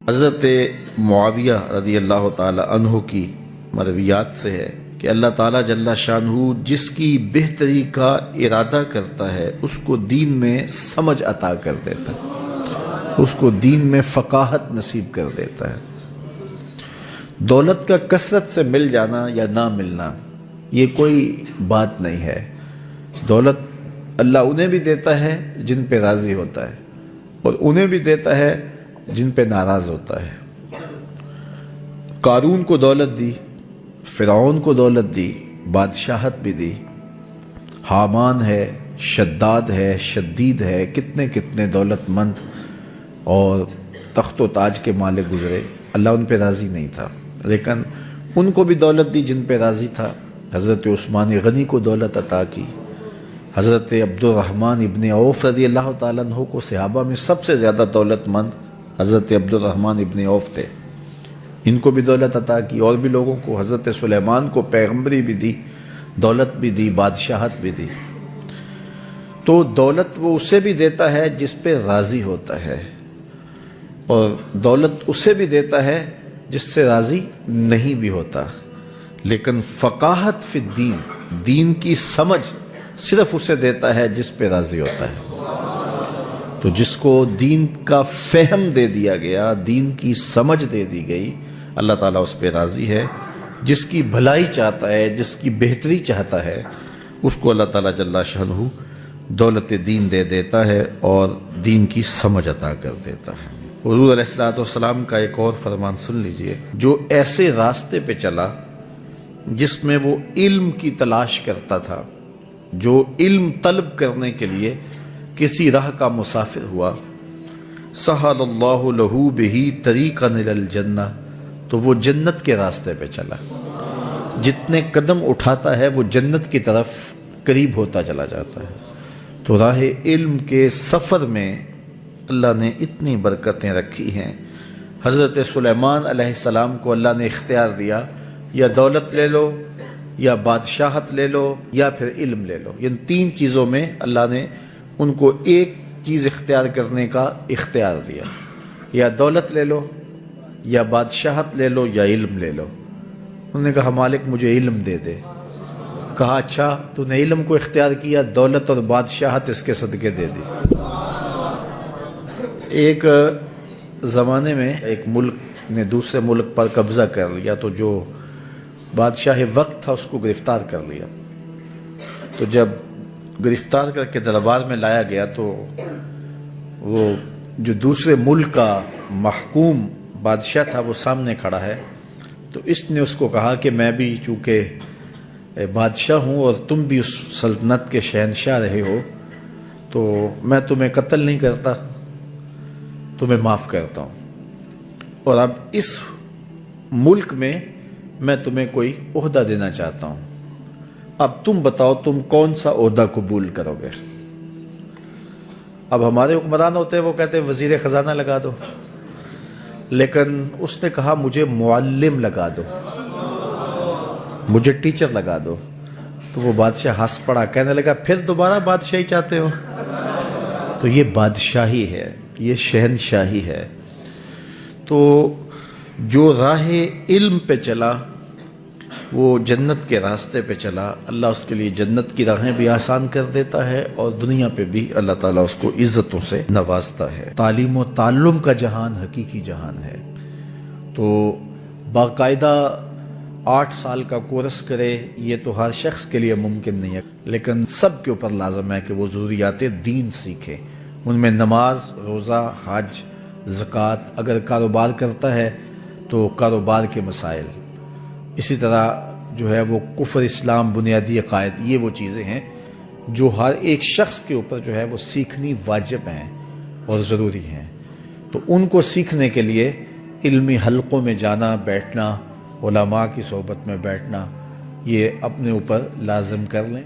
حضرت معاویہ رضی اللہ تعالی عنہ کی مرویات سے ہے کہ اللہ تعالیٰ جل شانہ جس کی بہتری کا ارادہ کرتا ہے اس کو دین میں سمجھ عطا کر دیتا ہے، اس کو دین میں فقاہت نصیب کر دیتا ہے۔ دولت کا کثرت سے مل جانا یا نہ ملنا یہ کوئی بات نہیں ہے۔ دولت اللہ انہیں بھی دیتا ہے جن پہ راضی ہوتا ہے، اور انہیں بھی دیتا ہے جن پہ ناراض ہوتا ہے۔ قارون کو دولت دی، فرعون کو دولت دی، بادشاہت بھی دی، حامان ہے، شداد ہے، شدید ہے، کتنے کتنے دولت مند اور تخت و تاج کے مالک گزرے، اللہ ان پہ راضی نہیں تھا، لیکن ان کو بھی دولت دی جن پہ راضی تھا۔ حضرت عثمان غنی کو دولت عطا کی، حضرت عبد الرحمن ابن عوف رضی اللہ تعالیٰ عنہ کو صحابہ میں سب سے زیادہ دولت مند حضرت عبد الرحمن ابن عوف تھے، ان کو بھی دولت عطا کی، اور بھی لوگوں کو، حضرت سلیمان کو پیغمبری بھی دی، دولت بھی دی، بادشاہت بھی دی۔ تو دولت وہ اسے بھی دیتا ہے جس پہ راضی ہوتا ہے، اور دولت اسے بھی دیتا ہے جس سے راضی نہیں بھی ہوتا، لیکن فقاہت فی الدین، دین کی سمجھ صرف اسے دیتا ہے جس پہ راضی ہوتا ہے۔ تو جس کو دین کا فہم دے دیا گیا، دین کی سمجھ دے دی گئی، اللہ تعالیٰ اس پہ راضی ہے۔ جس کی بھلائی چاہتا ہے، جس کی بہتری چاہتا ہے، اس کو اللہ تعالیٰ جل شانہ دولت دین دے دیتا ہے اور دین کی سمجھ عطا کر دیتا ہے۔ حضور علیہ الصلوۃ والسلام کا ایک اور فرمان سن لیجئے، جو ایسے راستے پہ چلا جس میں وہ علم کی تلاش کرتا تھا، جو علم طلب کرنے کے لیے کسی راہ کا مسافر ہوا، سہل اللہ لہ بہ طریقا الی الجنہ، تو وہ جنت کے راستے پہ چلا۔ جتنے قدم اٹھاتا ہے وہ جنت کی طرف قریب ہوتا چلا جاتا ہے۔ تو راہ علم کے سفر میں اللہ نے اتنی برکتیں رکھی ہیں۔ حضرت سلیمان علیہ السلام کو اللہ نے اختیار دیا، یا دولت لے لو، یا بادشاہت لے لو، یا پھر علم لے لو۔ ان تین چیزوں میں اللہ نے ان کو ایک چیز اختیار کرنے کا اختیار دیا، یا دولت لے لو، یا بادشاہت لے لو، یا علم لے لو۔ انہوں نے کہا مالک مجھے علم دے دے۔ کہا اچھا تو نے علم کو اختیار کیا، دولت اور بادشاہت اس کے صدقے دے دی۔ ایک زمانے میں ایک ملک نے دوسرے ملک پر قبضہ کر لیا، تو جو بادشاہ وقت تھا اس کو گرفتار کر لیا۔ تو جب گرفتار کر کے دربار میں لایا گیا تو وہ جو دوسرے ملک کا محکوم بادشاہ تھا وہ سامنے کھڑا ہے، تو اس نے اس کو کہا کہ میں بھی چونکہ بادشاہ ہوں اور تم بھی اس سلطنت کے شہنشاہ رہے ہو، تو میں تمہیں قتل نہیں کرتا، تمہیں معاف کرتا ہوں، اور اب اس ملک میں تمہیں کوئی عہدہ دینا چاہتا ہوں۔ اب تم بتاؤ تم کون سا عہدہ قبول کرو گے؟ اب ہمارے حکمران ہوتے ہیں وہ کہتے ہیں وزیر خزانہ لگا دو، لیکن اس نے کہا مجھے معلم لگا دو، مجھے ٹیچر لگا دو۔ تو وہ بادشاہ ہنس پڑا، کہنے لگا پھر دوبارہ بادشاہی چاہتے ہو؟ تو یہ بادشاہی ہے، یہ شہنشاہی ہے۔ تو جو راہ علم پہ چلا وہ جنت کے راستے پہ چلا، اللہ اس کے لیے جنت کی راہیں بھی آسان کر دیتا ہے، اور دنیا پہ بھی اللہ تعالیٰ اس کو عزتوں سے نوازتا ہے۔ تعلیم و تعلم کا جہان حقیقی جہان ہے۔ تو باقاعدہ 8 سال کا کورس کرے یہ تو ہر شخص کے لیے ممکن نہیں ہے، لیکن سب کے اوپر لازم ہے کہ وہ ضروریات دین سیکھے۔ ان میں نماز، روزہ، حج، زکوٰۃ، اگر کاروبار کرتا ہے تو کاروبار کے مسائل، اسی طرح جو ہے وہ کفر، اسلام، بنیادی عقائد، یہ وہ چیزیں ہیں جو ہر ایک شخص کے اوپر جو ہے وہ سیکھنی واجب ہیں اور ضروری ہیں۔ تو ان کو سیکھنے کے لیے علمی حلقوں میں جانا، بیٹھنا، علماء کی صحبت میں بیٹھنا، یہ اپنے اوپر لازم کر لیں۔